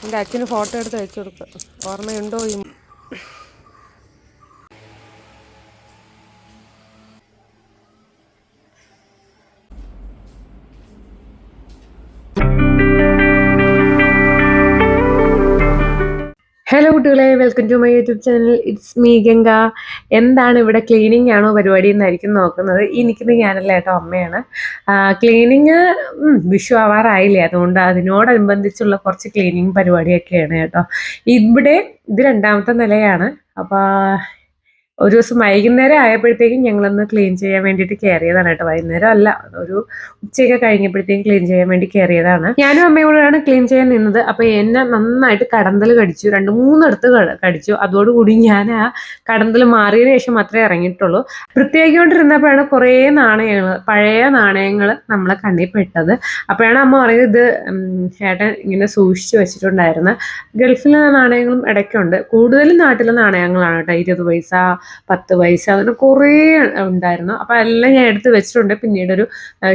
എൻ്റെ അച്ഛന് ഫോട്ടോ എടുത്ത് അയച്ചു കൊടുക്കുക. ഓർമ്മയുണ്ടോ ഈ ഹലോ കുട്ടികളെ, welcome to my YouTube channel. It's me Ganga. എന്താണ് ഇവിടെ ക്ലീനിങ് ആണോ പരിപാടി എന്നായിരിക്കും നോക്കുന്നത്. ഈ നിൽക്കുന്നത് ഞാനല്ല കേട്ടോ, അമ്മയാണ്. ക്ലീനിങ് വിഷു ആവാറായില്ലേ, അതുകൊണ്ട് അതിനോടനുബന്ധിച്ചുള്ള കുറച്ച് ക്ലീനിങ് പരിപാടിയൊക്കെയാണ് കേട്ടോ. ഇവിടെ ഇത് 2ാമത്തെ നിലയാണ്. അപ്പോൾ ഒരു ദിവസം വൈകുന്നേരം ആയപ്പോഴത്തേക്കും ഞങ്ങളൊന്ന് ക്ലീൻ ചെയ്യാൻ വേണ്ടിയിട്ട് കയറിയതാണ് കേട്ടോ. വൈകുന്നേരം അല്ല, ഒരു ഉച്ചയൊക്കെ കഴിഞ്ഞപ്പോഴത്തേക്കും ക്ലീൻ ചെയ്യാൻ വേണ്ടി കയറിയതാണ്. ഞാനും അമ്മയും കൂടെയാണ് ക്ലീൻ ചെയ്യാൻ നിന്നത്. അപ്പോൾ എന്നെ നന്നായിട്ട് കടന്തൽ കടിച്ചു, 2-3 കടിച്ചു. അതോടുകൂടി ഞാൻ ആ കടന്തൽ മാറിയതിനു ശേഷം മാത്രമേ ഇറങ്ങിയിട്ടുള്ളൂ. വൃത്തിയാക്കിക്കൊണ്ടിരുന്നപ്പോഴാണ് കുറേ നാണയങ്ങൾ, പഴയ നാണയങ്ങൾ നമ്മളെ കണ്ണിൽ പെട്ടത്. അപ്പോഴാണ് അമ്മ പറയുന്നത്, ഇത് ചേട്ടൻ ഇങ്ങനെ സൂക്ഷിച്ചു വെച്ചിട്ടുണ്ടായിരുന്നു. ഗൾഫിലെ നാണയങ്ങളും ഇടയ്ക്കുണ്ട്, കൂടുതലും നാട്ടിലെ നാണയങ്ങളാണ് കേട്ടോ. 20 പൈസ, 10 പൈസ, അങ്ങനെ കുറേ ഉണ്ടായിരുന്നു. അപ്പോൾ എല്ലാം ഞാൻ എടുത്ത് വെച്ചിട്ടുണ്ട്. പിന്നീടൊരു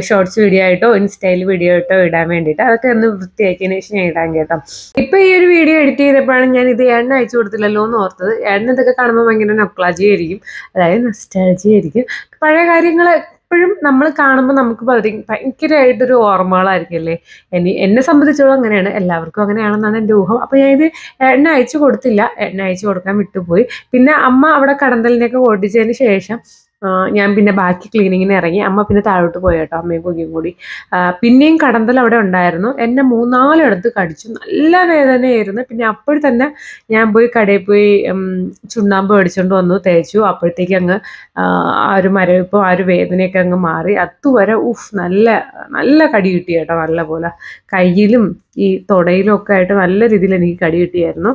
ഷോർട്സ് വീഡിയോ ആയിട്ടോ ഇൻസ്റ്റയിൽ വീഡിയോ ആയിട്ടോ ഇടാൻ വേണ്ടിയിട്ട്. അതൊക്കെ ഒന്ന് വൃത്തിയാക്കിയതിന് ശേഷം ഞാൻ ഇടാൻ കേട്ടോ. ഇപ്പം ഈ ഒരു വീഡിയോ എഡിറ്റ് ചെയ്തപ്പോഴാണ് ഞാൻ ഇത് ഏട്ടന് അയച്ചു കൊടുത്തില്ലല്ലോ എന്ന് ഓർത്തത്. ഏട്ടന് ഇതൊക്കെ കാണുമ്പോൾ ഭയങ്കര നൊക്ലാജി ആയിരിക്കും, അതായത് നൊസ്റ്റാൾജി ആയിരിക്കും. പഴയ കാര്യങ്ങൾ എപ്പോഴും നമ്മൾ കാണുമ്പോൾ നമുക്ക് ഭയങ്കരമായിട്ടൊരു ഓർമ്മകളായിരിക്കും അല്ലേ. എന്നെ സംബന്ധിച്ചോളം അങ്ങനെയാണ്, എല്ലാവർക്കും അങ്ങനെയാണെന്നാണ് എൻ്റെ ഊഹം. അപ്പോൾ ഞാൻ ഇത് എണ്ണ അയച്ചു കൊടുത്തില്ല, എണ്ണ അയച്ചു കൊടുക്കാൻ വിട്ടുപോയി. പിന്നെ അമ്മ അവിടെ കടന്തലിനെയൊക്കെ ഓടിച്ചതിന് ശേഷം ഞാൻ പിന്നെ ബാക്കി ക്ലീനിങ്ങിന് ഇറങ്ങി. അമ്മ പിന്നെ താഴോട്ട് പോയി കേട്ടോ, അമ്മയും കുഞ്ഞും കൂടി. പിന്നെയും കടന്തൽ അവിടെ ഉണ്ടായിരുന്നു. എന്നെ 3-4 ഇടത്ത് കടിച്ചു, നല്ല വേദനയായിരുന്നു. പിന്നെ അപ്പോൾ തന്നെ ഞാൻ പോയി കടയിൽ പോയി ചുണ്ണാമ്പ് മേടിച്ചുകൊണ്ട് വന്നു, തേച്ചു. അപ്പോഴത്തേക്ക് അങ്ങ് ആ ഒരു മരവിപ്പോ ആ ഒരു വേദനയൊക്കെ അങ്ങ് മാറി. അതുവരെ നല്ല നല്ല കടി കിട്ടി കേട്ടോ, നല്ല പോലെ കയ്യിലും ഈ തുടയിലും ഒക്കെ ആയിട്ട് നല്ല രീതിയിൽ എനിക്ക് കടി കിട്ടിയായിരുന്നു.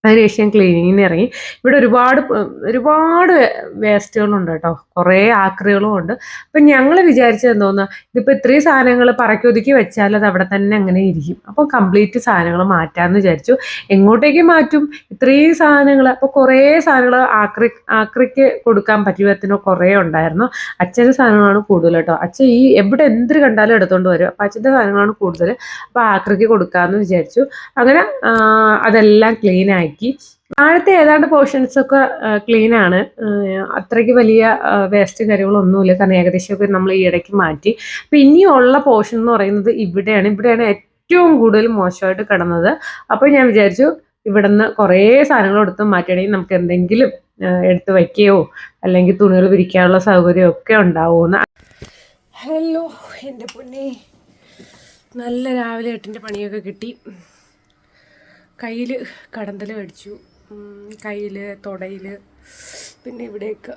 അതിനുശേഷം ഞാൻ ക്ലീനിങ്ങിന് ഇറങ്ങി. ഇവിടെ ഒരുപാട് വേസ്റ്റുകളുണ്ട് കേട്ടോ, കുറേ ആക്രികളും ഉണ്ട്. അപ്പം ഞങ്ങൾ വിചാരിച്ചത് എന്തോന്നാ, ഇതിപ്പോൾ ഇത്രയും സാധനങ്ങൾ പറക്കി ഒതുക്കി വെച്ചാൽ അത് അവിടെ തന്നെ അങ്ങനെ ഇരിക്കും. അപ്പോൾ കംപ്ലീറ്റ് സാധനങ്ങൾ മാറ്റാമെന്ന് വിചാരിച്ചു. എങ്ങോട്ടേക്ക് മാറ്റും ഇത്രയും സാധനങ്ങൾ? അപ്പോൾ കുറേ സാധനങ്ങൾ ആക്രിക്ക് കൊടുക്കാൻ പറ്റിയ വിധത്തിനോ കുറേ ഉണ്ടായിരുന്നു. അച്ഛൻ്റെ സാധനങ്ങളാണ് കൂടുതൽ കേട്ടോ. അച്ഛൻ ഈ എവിടെ എന്തൊരു കണ്ടാലും എടുത്തുകൊണ്ട് വരും. അപ്പോൾ അച്ഛൻ്റെ സാധനങ്ങളാണ് കൂടുതൽ. അപ്പോൾ ആക്രിക്ക് കൊടുക്കാമെന്ന് വിചാരിച്ചു. അങ്ങനെ അതെല്ലാം ക്ലീനാക്കി. താഴത്തെ ഏതാണ്ട് പോർഷൻസൊക്കെ ക്ലീനാണ്, അത്രയ്ക്ക് വലിയ വേസ്റ്റ് കാര്യങ്ങളൊന്നുമില്ല, കാരണം ഏകദേശമൊക്കെ നമ്മൾ ഈ ഇടയ്ക്ക് മാറ്റി. അപ്പം ഇനിയുള്ള പോർഷൻ എന്ന് പറയുന്നത് ഇവിടെയാണ് ഏറ്റവും കൂടുതൽ മോശമായിട്ട് കിടന്നത്. അപ്പോൾ ഞാൻ വിചാരിച്ചു ഇവിടെ നിന്ന് കുറേ സാധനങ്ങൾ എടുത്ത് മാറ്റണമെങ്കിൽ നമുക്ക് എന്തെങ്കിലും എടുത്ത് വയ്ക്കുകയോ അല്ലെങ്കിൽ തുണികൾ വിരിക്കാനുള്ള സൗകര്യമൊക്കെ ഉണ്ടാവുമെന്ന്. ഹലോ എൻ്റെ പൊന്നേ, നല്ല രാവിലെ 8ൻ്റെ പണിയൊക്കെ കിട്ടി. കയ്യിൽ കടന്തൽ കടിച്ചു, കയ്യിൽ, തുടയിൽ, പിന്നെ ഇവിടെയൊക്കെ.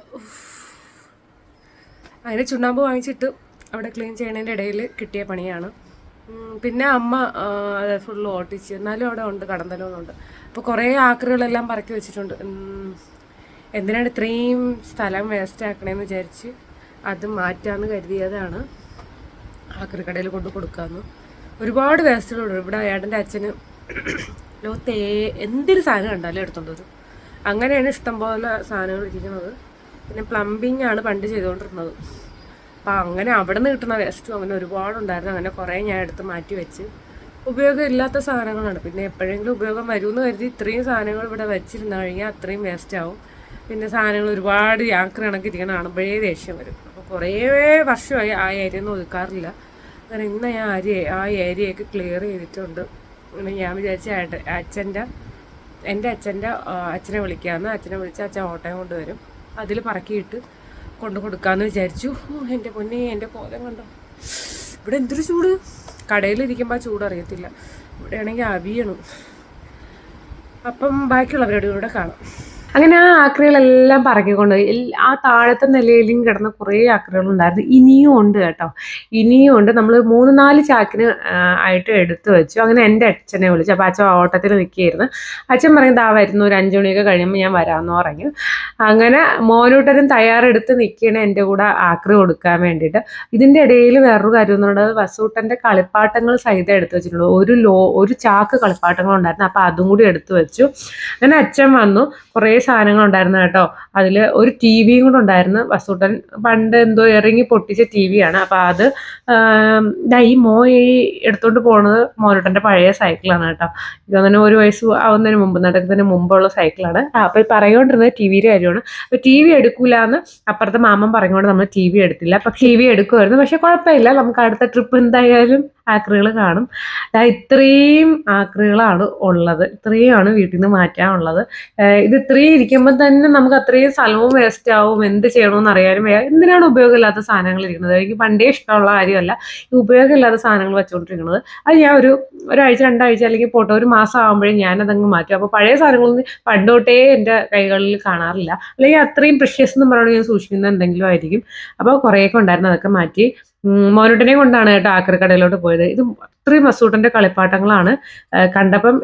അതിന് ചുണ്ണാമ്പ് വാങ്ങിച്ചിട്ട് അവിടെ ക്ലീൻ ചെയ്യണതിൻ്റെ ഇടയിൽ കിട്ടിയ പണിയാണ്. പിന്നെ അമ്മ അത് ഫുള്ള് ഓട്ടിച്ച്, എന്നാലും അവിടെ ഉണ്ട് കടന്തലൊന്നുണ്ട്. അപ്പോൾ കുറേ ആക്രികളെല്ലാം പറക്കി വെച്ചിട്ടുണ്ട്. എന്തിനാണ് ഇത്രയും സ്ഥലം വേസ്റ്റ് ആക്കണേന്ന് വിചാരിച്ച് അത് മാറ്റാമെന്ന് കരുതിയതാണ്. ആക്രിക്കടയിൽ കൊണ്ട് കൊടുക്കാമെന്ന്. ഒരുപാട് വേസ്റ്റുകളുണ്ട് ഇവിടെ. ഏട്ടൻ്റെ അച്ഛന് ലോകത്തെ എന്തൊരു സാധനം കണ്ടാലും എടുത്തോണ്ട് വരും. അങ്ങനെയാണ് ഇഷ്ടംപോലെ സാധനങ്ങൾ ഇരിക്കുന്നത്. പിന്നെ പ്ലംബിംഗ് ആണ് പണ്ട് ചെയ്തുകൊണ്ടിരുന്നത്. അപ്പം അങ്ങനെ അവിടെ നിന്ന് കിട്ടുന്ന വേസ്റ്റും അങ്ങനെ ഒരുപാടുണ്ടായിരുന്നു. അങ്ങനെ കുറേ ഞാൻ എടുത്ത് മാറ്റി വെച്ച്. ഉപയോഗം ഇല്ലാത്ത സാധനങ്ങളാണ്. പിന്നെ എപ്പോഴെങ്കിലും ഉപയോഗം വരുമെന്ന് കരുതി ഇത്രയും സാധനങ്ങൾ ഇവിടെ വെച്ചിരുന്ന് കഴിഞ്ഞാൽ അത്രയും വേസ്റ്റ് ആവും. പിന്നെ സാധനങ്ങൾ ഒരുപാട് ആക്രി കണക്കിരിക്കണം, കാണുമ്പോഴേ ദേഷ്യം വരും. അപ്പോൾ കുറേ വർഷമായി ആ ഏരിയ ഒന്നും ഒതുക്കാറില്ല. അങ്ങനെ ഇന്ന് ഞാൻ ആ ഏരിയയൊക്കെ ക്ലിയർ ചെയ്തിട്ടുണ്ട്. പിന്നെ ഞാൻ വിചാരിച്ച എൻ്റെ അച്ഛൻ്റെ അച്ഛനെ വിളിക്കാമെന്ന്. അച്ഛനെ വിളിച്ച് അച്ഛൻ ഓട്ടയം കൊണ്ടുവരും, അതിൽ പറക്കിയിട്ട് കൊണ്ട് കൊടുക്കാമെന്ന് വിചാരിച്ചു. എൻ്റെ പൊന്നേ, എൻ്റെ കോലം കണ്ടോ, ഇവിടെ എന്തൊരു ചൂട്. കടയിലിരിക്കുമ്പോൾ ചൂട് അറിയത്തില്ല, ഇവിടെയാണെങ്കിൽ അവിയണം. അപ്പം ബാക്കിയുള്ള പരിപാടികളൂടെ കാണാം. അങ്ങനെ ആ ആക്രികളെല്ലാം പറക്കിക്കൊണ്ടുപോയി. ആ താഴത്തെ നിലയിലും കിടന്ന കുറേ ആക്രികളുണ്ടായിരുന്നു. ഇനിയും ഉണ്ട് കേട്ടോ, ഇനിയും ഉണ്ട്. നമ്മൾ 3-4 ചാക്കിന് ആയിട്ട് എടുത്തു വെച്ചു. അങ്ങനെ എൻ്റെ അച്ഛനെ വിളിച്ചു. അപ്പോൾ അച്ഛൻ ഓട്ടത്തിൽ നിൽക്കുകയായിരുന്നു. അച്ഛൻ പറയുന്നത് വരുന്നു, ഒരു 5 മണിയൊക്കെ കഴിയുമ്പോൾ ഞാൻ വരാമെന്ന് പറഞ്ഞു. അങ്ങനെ മോനൂട്ടനും തയ്യാറെടുത്ത് നിൽക്കുകയാണ് എൻ്റെ കൂടെ ആക്രി കൊടുക്കാൻ വേണ്ടിയിട്ട്. ഇതിൻ്റെ ഇടയിൽ വേറൊരു കാര്യം എന്ന് പറയുന്നത്, വസൂട്ടൻ്റെ കളിപ്പാട്ടങ്ങൾ സഹിതം എടുത്തു വെച്ചിട്ടുള്ളൂ. ഒരു ചാക്ക് കളിപ്പാട്ടങ്ങളുണ്ടായിരുന്നു. അപ്പോൾ അതും കൂടി എടുത്തു വെച്ചു. അങ്ങനെ അച്ഛൻ വന്നു, കുറേ സാധനങ്ങളുണ്ടായിരുന്നു കേട്ടോ. അതിൽ ഒരു ടി വിയും കൂടെ ഉണ്ടായിരുന്നു. വസൂട്ടൻ പണ്ട് എന്തോ ഇറങ്ങി പൊട്ടിച്ച ടി വിയാണ്. അപ്പം അത് ഈ എടുത്തോണ്ട് പോണത് മോനൂട്ടൻ്റെ പഴയ സൈക്കിളാണ് കേട്ടോ. ഇതങ്ങനെ 1 വയസ്സ് ആവുന്നതിന് മുമ്പ്, നടക്കുന്നതിന് മുമ്പുള്ള സൈക്കിളാണ്. അപ്പം പറയുകൊണ്ടിരുന്നത് ടി വിയുടെ കാര്യമാണ്. അപ്പം ടി വി എടുക്കൂല എന്ന് അപ്പുറത്തെ മാമൻ പറഞ്ഞുകൊണ്ട് നമ്മൾ ടി വി എടുത്തില്ല. അപ്പം ടി വി എടുക്കുമായിരുന്നു. പക്ഷെ കുഴപ്പമില്ല, നമുക്ക് അടുത്ത ട്രിപ്പ് എന്തായാലും ആക്രികൾ കാണും. ഇത്രയും ആക്രികളാണ് ഉള്ളത്, ഇത്രയുമാണ് വീട്ടിൽ നിന്ന് മാറ്റാനുള്ളത്. ഇത് ഇത്രയും ഇരിക്കുമ്പോൾ തന്നെ നമുക്ക് അത്രയും സ്ഥലവും വേസ്റ്റ് ആവും. എന്ത് ചെയ്യണമെന്ന് അറിയാനും എന്തിനാണ് ഉപയോഗമില്ലാത്ത സാധനങ്ങൾ ഇരിക്കുന്നത്. എനിക്ക് പണ്ടേ ഇഷ്ടമുള്ള കാര്യമല്ല ഈ ഉപയോഗമില്ലാത്ത സാധനങ്ങൾ വെച്ചുകൊണ്ടിരിക്കുന്നത്. അത് ഞാൻ ഒരാഴ്ച 2 ആഴ്ച അല്ലെങ്കിൽ പോട്ടെ 1 മാസം ആകുമ്പോഴേ ഞാനതങ്ങ് മാറ്റും. അപ്പോൾ പഴയ സാധനങ്ങളൊന്നും പണ്ടോട്ടേ എൻ്റെ കൈകളിൽ കാണാറില്ല. അല്ലെങ്കിൽ അത്രയും പ്രഷ്യസ് എന്ന് പറയുന്നത് ഞാൻ സൂക്ഷിക്കുന്ന എന്തെങ്കിലും ആയിരിക്കും. അപ്പോൾ കുറേയൊക്കെ ഉണ്ടായിരുന്നു, അതൊക്കെ മാറ്റി. മോനൂട്ടനെ കൊണ്ടാണ് കേട്ടോ ആക്രിക്കടയിലോട്ട് പോയത്. ഇത് അത്രയും മസൂട്ടൻ്റെ കളിപ്പാട്ടങ്ങളാണ്. കണ്ടപ്പം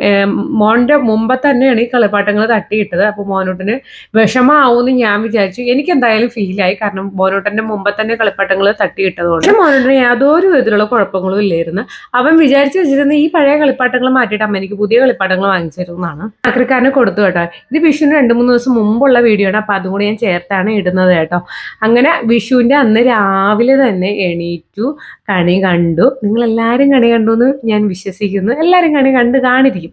മോൻ്റെ മുമ്പ് തന്നെയാണ് ഈ കളിപ്പാട്ടങ്ങൾ തട്ടിയിട്ടത്. അപ്പോൾ മോനൂട്ടന് വിഷമാവുമെന്ന് ഞാൻ വിചാരിച്ചു. എനിക്ക് എന്തായാലും ഫീലായി, കാരണം മോനൂട്ടൻ്റെ മുമ്പ് തന്നെ കളിപ്പാട്ടങ്ങൾ തട്ടിയിട്ടതുകൊണ്ട്. മോനൂട്ടന് യാതൊരു വിധത്തിലുള്ള കുഴപ്പങ്ങളും ഇല്ലായിരുന്നു. അവൻ വിചാരിച്ചു വെച്ചിരുന്ന ഈ പഴയ കളിപ്പാട്ടങ്ങൾ മാറ്റിയിട്ട് അമ്മ എനിക്ക് പുതിയ കളിപ്പാട്ടങ്ങൾ വാങ്ങിച്ചു തരുന്നതാണ്. ആക്രിക്കാരനെ കൊടുത്തു കേട്ടോ. ഇത് വിഷുവിന് 2-3 ദിവസം മുമ്പുള്ള വീഡിയോ ആണ്. അപ്പോൾ അതും കൂടി ഞാൻ ചേർത്താണ് ഇടുന്നത് കേട്ടോ. അങ്ങനെ വിഷുവിൻ്റെ അന്ന് രാവിലെ തന്നെ എണീറ്റു, കണി കണ്ടു. നിങ്ങളെല്ലാവരും കണി കണ്ടു എന്ന് ഞാൻ വിശ്വസിക്കുന്നു. എല്ലാവരും കണി കണ്ട് കാണിരിക്കും.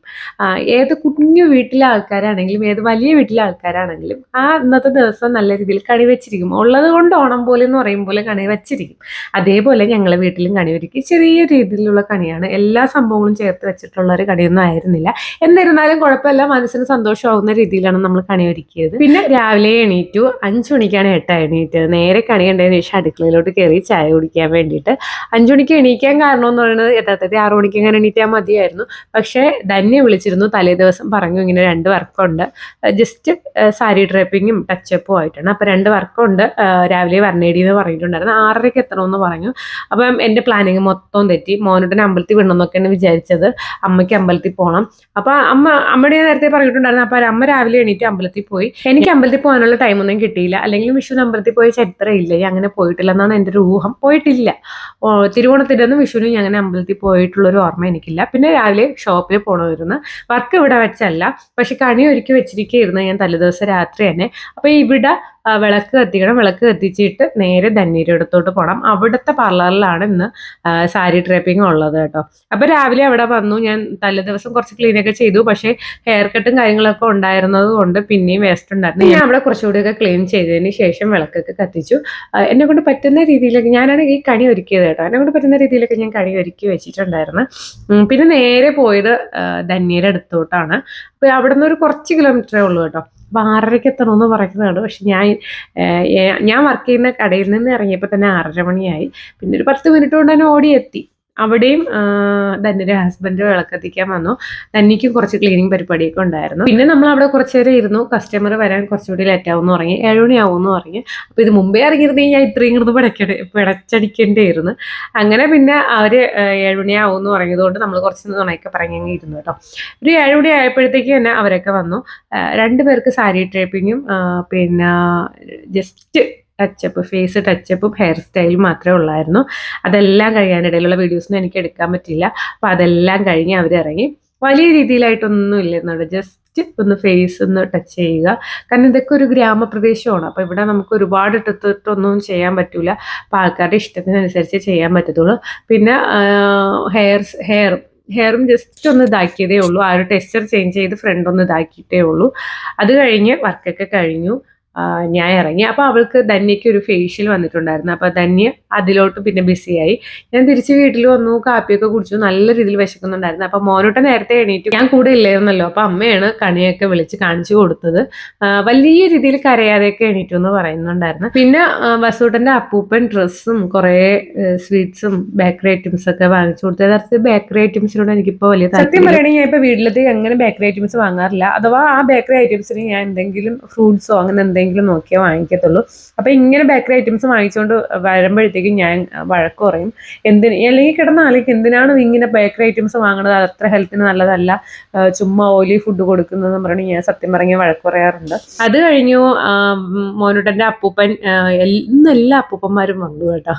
ഏത് കുഞ്ഞു വീട്ടിലെ ആൾക്കാരാണെങ്കിലും ഏത് വലിയ വീട്ടിലെ ആൾക്കാരാണെങ്കിലും ആ ഇന്നത്തെ ദിവസം നല്ല രീതിയിൽ കണി വെച്ചിരിക്കും. ഉള്ളത് കൊണ്ട് ഓണം പോലെ എന്ന് പറയും പോലെ കണി വെച്ചിരിക്കും. അതേപോലെ ഞങ്ങളെ വീട്ടിലും കണി ഒരുക്കി. ചെറിയ രീതിയിലുള്ള കണിയാണ്, എല്ലാ സംഭവങ്ങളും ചേർത്ത് വെച്ചിട്ടുള്ള ഒരു കണിയൊന്നും ആയിരുന്നില്ല. എന്നിരുന്നാലും കുഴപ്പമില്ല, മനസ്സിന് സന്തോഷമാവുന്ന രീതിയിലാണ് നമ്മൾ കണി ഒരുക്കിയത്. പിന്നെ രാവിലെ എണീറ്റു. 5 മണിക്കാണ് എണീറ്റത്. നേരെ കണി കണ്ടതിന് ശേഷം അടുക്കളയിലോട്ട് കയറി ചായ കുടിക്കാൻ വേണ്ടിയിട്ട്. 5 മണിക്ക് എണീക്കാൻ കാരണം എന്ന് പറയുന്നത് യഥാർത്ഥത്തിൽ 6 മണിക്ക് എങ്ങനെ എണീറ്റാൽ മതിയായിരുന്നു. പക്ഷേ ധന്യ വിളിച്ചിരുന്നു, തലേ ദിവസം പറഞ്ഞു ഇങ്ങനെ 2 വർക്കുണ്ട്, ജസ്റ്റ് സാരി ഡ്രേപ്പിങ്ങും ടച്ചപ്പും ആയിട്ടാണ്. അപ്പം 2 വർക്കുണ്ട്, രാവിലെ വരണേടി എന്ന് പറഞ്ഞിട്ടുണ്ടായിരുന്നു. 6:30 എത്തണമെന്ന് പറഞ്ഞു. അപ്പം എൻ്റെ പ്ലാനിങ് മൊത്തം തെറ്റി. മോനൂട്ടനെ അമ്പലത്തിൽ വിടണമെന്നൊക്കെയാണ് വിചാരിച്ചത്. അമ്മയ്ക്ക് അമ്പലത്തിൽ പോകണം. അപ്പം അമ്മയുടെ നേരത്തെ പറഞ്ഞിട്ടുണ്ടായിരുന്നു. അപ്പം അമ്മ രാവിലെ എണീറ്റ് അമ്പലത്തിൽ പോയി. എനിക്ക് അമ്പലത്തിൽ പോകാനുള്ള ടൈമൊന്നും കിട്ടിയില്ല. അല്ലെങ്കിൽ വിഷുവിന് അമ്പലത്തിൽ പോയ ചരിത്രമില്ല, അങ്ങനെ പോയിട്ടില്ല എന്നാണ് എൻ്റെ ഒരു ഊഹം. പോയിട്ടില്ല. തിരുവോണത്തിൻ്റെ വിഷുവിനും അങ്ങനെ അമ്പലത്തിൽ പോയിട്ടുള്ളൊരു ഓർമ്മ എനിക്കില്ല. പിന്നെ രാവിലെ ഷോപ്പിൽ പോകണമായിരുന്നു. വർക്ക് ഇവിടെ വെച്ചല്ല, പക്ഷെ കണി ഒരുക്കി വെച്ചിരിക്കുകയായിരുന്നു ഞാൻ തലേദിവസം രാത്രി തന്നെ. അപ്പോൾ ഇവിടെ വിളക്ക് കത്തിക്കണം. വിളക്ക് കത്തിച്ചിട്ട് നേരെ ധന്യയുടെ അടുത്തോട്ട് പോകണം. അവിടുത്തെ പാർലറിലാണ് ഇന്ന് സാരി ഡ്രേപ്പിംഗ് ഉള്ളത് കേട്ടോ. അപ്പോൾ രാവിലെ അവിടെ വന്നു. ഞാൻ തലേ ദിവസം കുറച്ച് ക്ലീനൊക്കെ ചെയ്തു. പക്ഷേ ഹെയർ കട്ടും കാര്യങ്ങളൊക്കെ ഉണ്ടായിരുന്നത് കൊണ്ട് പിന്നെയും വേസ്റ്റ് ഉണ്ടായിരുന്നു. ഞാൻ അവിടെ കുറച്ചുകൂടിയൊക്കെ ക്ലീൻ ചെയ്തതിന് ശേഷം വിളക്കൊക്കെ കത്തിച്ചു. എന്നെ കൊണ്ട് പറ്റുന്ന രീതിയിലൊക്കെ ഞാനാണ് ഈ കണി ഒരുക്കിയത് കേട്ടോ. എന്നെ കൊണ്ട് പറ്റുന്ന രീതിയിലൊക്കെ ഞാൻ കണി ഒരുക്കി വെച്ചിട്ടുണ്ടായിരുന്നു. പിന്നെ നേരെ പോയത് ധന്യയുടെ അടുത്തോട്ടാണ്. അപ്പോൾ അവിടെ നിന്ന് ഒരു കുറച്ച് കിലോമീറ്ററേ ഉള്ളൂ കേട്ടോ. അപ്പോൾ 6:30 എത്തണമെന്ന് പറയുന്നതാണ്. പക്ഷെ ഞാൻ വർക്ക് ചെയ്യുന്ന കടയിൽ നിന്ന് ഇറങ്ങിയപ്പോൾ തന്നെ 6:30 മണിയായി. പിന്നെ ഒരു 10 മിനിറ്റ് കൊണ്ട് തന്നെ ഓടിയെത്തി. അവിടെയും ധന്യയുടെ ഹസ്ബൻഡ് വിളക്കെത്തിക്കാൻ വന്നു. ധന്യയ്ക്കും കുറച്ച് ക്ലീനിങ് പരിപാടിയൊക്കെ ഉണ്ടായിരുന്നു. പിന്നെ നമ്മൾ അവിടെ കുറച്ച് നേരം ഇരുന്നു. കസ്റ്റമർ വരാൻ കുറച്ചുകൂടി ലേറ്റ് ആവുമെന്ന് പറഞ്ഞു, 7 മണിയാവുമെന്ന് പറഞ്ഞു. അപ്പോൾ ഇത് മുമ്പേ ഇറങ്ങിയിരുന്നെങ്കിൽ ഞാൻ ഇത്രയും ഇങ്ങോട്ട് പിടച്ചടിക്കേണ്ടിയിരുന്നു. അങ്ങനെ പിന്നെ അവർ 7 മണിയാവുമെന്ന് പറഞ്ഞതുകൊണ്ട് നമ്മൾ കുറച്ച് തുണയൊക്കെ പറഞ്ഞങ്ങ് ഇരുന്നു കേട്ടോ. ഒരു 7 മണി ആയപ്പോഴത്തേക്ക് തന്നെ അവരൊക്കെ വന്നു. 2 പേർക്ക് സാരി ഡ്രേപ്പിങ്ങും പിന്നെ ജസ്റ്റ് ടച്ചപ്പ്, ഫേസ് ടച്ചപ്പും ഹെയർ സ്റ്റൈലും മാത്രമേ ഉള്ളായിരുന്നു. അതെല്ലാം കഴിയാനിടയിലുള്ള വീഡിയോസൊന്നും എനിക്ക് എടുക്കാൻ പറ്റില്ല. അപ്പോൾ അതെല്ലാം കഴിഞ്ഞ് അവരിറങ്ങി. വലിയ രീതിയിലായിട്ടൊന്നും ഇല്ലെന്നുണ്ട്, ജസ്റ്റ് ഒന്ന് ഫേസ് ഒന്ന് ടച്ച് ചെയ്യുക. കാരണം ഇതൊക്കെ ഒരു ഗ്രാമപ്രദേശമാണ്. അപ്പോൾ ഇവിടെ നമുക്ക് ഒരുപാട് ഇട്ടിട്ടൊന്നും ചെയ്യാൻ പറ്റില്ല. അപ്പോൾ ആൾക്കാരുടെ ഇഷ്ടത്തിനനുസരിച്ച് ചെയ്യാൻ പറ്റത്തുള്ളൂ. പിന്നെ ഹെയറും ജസ്റ്റ് ഒന്ന് ഇതാക്കിയതേ ഉള്ളൂ. ആ ഒരു ടെക്സ്ചർ ചേഞ്ച് ചെയ്ത് ഫ്രണ്ട് ഒന്ന് ഇതാക്കിയിട്ടേ ഉള്ളൂ. അത് കഴിഞ്ഞ് വർക്കൊക്കെ കഴിഞ്ഞു. ഞാൻ ഇറങ്ങി. അപ്പോൾ അവൾക്ക് ധന്യയ്ക്ക് ഒരു ഫേഷ്യൽ വന്നിട്ടുണ്ടായിരുന്നു. അപ്പോൾ ധന്യ അതിലോട്ട് പിന്നെ ബിസിയായി. ഞാൻ തിരിച്ച് വീട്ടിൽ വന്നു, കാപ്പിയൊക്കെ കുടിച്ചു. നല്ല രീതിയിൽ വിശക്കുന്നുണ്ടായിരുന്നു. അപ്പോൾ മോനൂട്ടൻ നേരത്തെ എണീറ്റു. ഞാൻ കൂടെ ഇല്ലായിരുന്നല്ലോ. അപ്പോൾ അമ്മയാണ് കണിയൊക്കെ വിളിച്ച് കാണിച്ചു കൊടുത്തത്. വലിയ രീതിയിൽ കരയാതെയൊക്കെ എണീറ്റു എന്ന് പറയുന്നുണ്ടായിരുന്നു. പിന്നെ വസൂട്ടൻ്റെ അപ്പൂപ്പൻ ഡ്രസ്സും കുറേ സ്വീറ്റ്സും ബേക്കറി ഐറ്റംസ് ഒക്കെ വാങ്ങിച്ചു കൊടുത്തു. യഥാർത്ഥത്തിൽ ബേക്കറി ഐറ്റംസിനോട് എനിക്കിപ്പോൾ വലിയ സത്യം പറയുകയാണെങ്കിൽ ഞാൻ ഇപ്പോൾ വീട്ടിലത്തേക്ക് അങ്ങനെ ബേക്കറി ഐറ്റംസ് വാങ്ങാറില്ല. അഥവാ ആ ബേക്കറി ഐറ്റംസിന് ഞാൻ എന്തെങ്കിലും ഫ്രൂട്ട്സോ അങ്ങനെ എന്തെങ്കിലും എവിടെയെങ്കിലും നോക്കിയാൽ വാങ്ങിക്കത്തുള്ളൂ. അപ്പോൾ ഇങ്ങനെ ബേക്കറി ഐറ്റംസ് വാങ്ങിച്ചുകൊണ്ട് വരുമ്പോഴത്തേക്കും ഞാൻ വഴക്ക് പറയും. അല്ലെങ്കിൽ കിടന്ന ആലേക്ക് എന്തിനാണ് ഇങ്ങനെ ബേക്കറി ഐറ്റംസ് വാങ്ങുന്നത്, അത് അത്ര ഹെൽത്തിന് നല്ലതല്ല, ചുമ്മാ ഓയിലി ഫുഡ് കൊടുക്കുന്നതെന്ന് പറഞ്ഞ് ഞാൻ സത്യം പറഞ്ഞ വഴക്ക് പറയാറുണ്ട്. അത് കഴിഞ്ഞു മോനുട്ടൻ്റെ അപ്പൂപ്പൻ, ഇന്നെല്ലാ അപ്പൂപ്പന്മാരും വന്നു കേട്ടോ.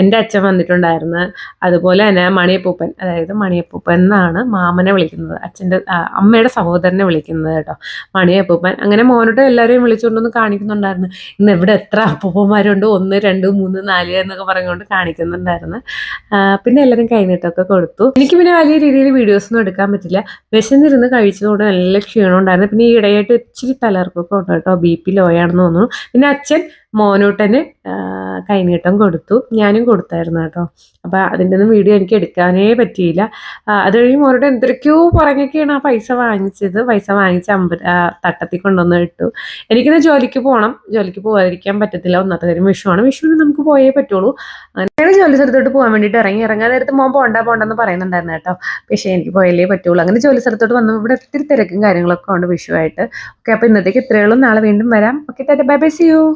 എൻ്റെ അച്ഛൻ വന്നിട്ടുണ്ടായിരുന്നു, അതുപോലെ തന്നെ മണിയപ്പൂപ്പൻ, അതായത് മണിയപ്പൂപ്പൻ എന്നാണ് മാമനെ വിളിക്കുന്നത്, അമ്മയുടെ സഹോദരനെ വിളിക്കുന്നത് കേട്ടോ, മണിയപ്പൂപ്പൻ. അങ്ങനെ മോനുട്ടൻ എല്ലാവരെയും വിളിച്ചുകൊണ്ടൊന്ന് കാണിക്കുന്നുണ്ടായിരുന്നു. ഇന്ന് ഇവിടെ എത്ര അപ്പൂപ്പന്മാരുണ്ട്, 1 2 3 4 എന്നൊക്കെ പറഞ്ഞുകൊണ്ട് കാണിക്കുന്നുണ്ടായിരുന്നു. പിന്നെ എല്ലാവരും കൈനീട്ടമൊക്കെ കൊടുത്തു. എനിക്ക് പിന്നെ വലിയ രീതിയിൽ വീഡിയോസൊന്നും എടുക്കാൻ പറ്റില്ല, വിശന്നിരുന്ന് കഴിച്ചതുകൊണ്ട് നല്ല ക്ഷീണം ഉണ്ടായിരുന്നു. പിന്നെ ഈ ഇടയായിട്ട് ഇച്ചിരി തലർക്കൊക്കെ ഉണ്ട് കേട്ടോ, BP ലോ ആണെന്ന് തോന്നുന്നു. പിന്നെ അച്ഛൻ മോനൂട്ടന് കൈനീട്ടം കൊടുത്തു, ഞാനും കൊടുത്തായിരുന്നു കേട്ടോ. അപ്പോൾ അതിൻ്റെ ഒന്നും വീഡിയോ എനിക്ക് എടുക്കാനേ പറ്റിയില്ല. അത് കഴിഞ്ഞ് മോനൂട്ടൻ എന്തൊക്കെയോ പറഞ്ഞൊക്കെയാണ് ആ പൈസ വാങ്ങിച്ചത്. പൈസ വാങ്ങിച്ച് തട്ടത്തിൽ കൊണ്ടുവന്ന് ഇട്ടു. എനിക്കിന്ന് ജോലിക്ക് പോകണം, ജോലിക്ക് പോകാതിരിക്കാൻ പറ്റത്തില്ല. ഒന്നാമത്തെ കാര്യം വിഷുവാണ്, വിഷുവിന് നമുക്ക് പോയേ പറ്റുള്ളൂ. അങ്ങനെ ജോലി സ്ഥലത്തോട്ട് പോകാൻ വേണ്ടിയിട്ട് ഇറങ്ങാൻ നേരത്ത് മോൻ പോണ്ടെന്ന് പറയുന്നുണ്ടായിരുന്നു കേട്ടോ. പക്ഷേ എനിക്ക് പോയാലേ പറ്റുള്ളൂ. അങ്ങനെ ജോലി സ്ഥലത്തോട്ട് വന്നു. ഇവിടെ ഒത്തിരി തിരക്കും കാര്യങ്ങളൊക്കെ ഉണ്ട് വിഷുവായിട്ട്. ഓക്കെ, അപ്പോൾ ഇന്നത്തേക്ക് ഇത്രയേ ഉള്ളൂ. നാളെ വീണ്ടും വരാം. Okay, bye bye, see U.